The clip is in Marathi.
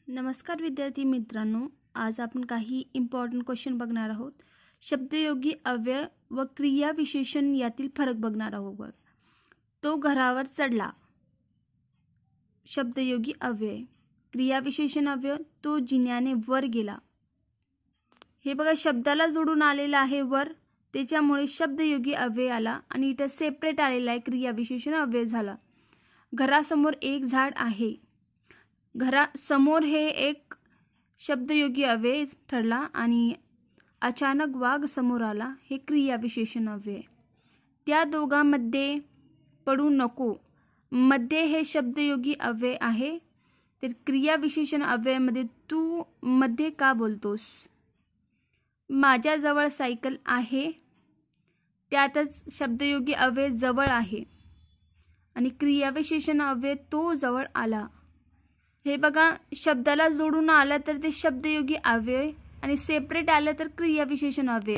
नमस्कार विद्यार्थी मित्रांनो, आज आपण काही इम्पॉर्टंट क्वेश्चन बघणार आहोत। शब्दयोगी अव्यय व क्रिया विशेषण यातील फरक बघणार आहोत। तो घरावर चढला, शब्दयोगी अव्यय। क्रिया विशेषण अव्यय, तो जिन्याने वर गेला। हे बघा, शब्दाला जोडून आलेला आहे वर, त्याच्यामुळे शब्दयोगी अव्यय आला आणि इथे सेपरेट आलेला आहे, क्रिया विशेषण अव्यय झाला। घरासमोर एक झाड आहे, घरासमोर हे एक शब्दयोगी अव्यय ठरला आणि अचानक वाघ समोर आला, हे क्रिया विशेषण अव्यय। त्या दोघांमध्ये पडू नको, मध्ये हे शब्दयोगी अव्यय आहे, तर क्रिया विशेषण अव्ययामध्ये तू मध्ये का बोलतोस। माझ्याजवळ सायकल आहे, त्यातच शब्दयोगी अव्यय जवळ आहे आणि क्रिया विशेषण अव्यय तो जवळ आला। हे बघा, शब्दाला जोडून आला तर ते शब्दयोगी अव्यय आणि सेपरेट आलं तर क्रिया विशेषण अव्यय।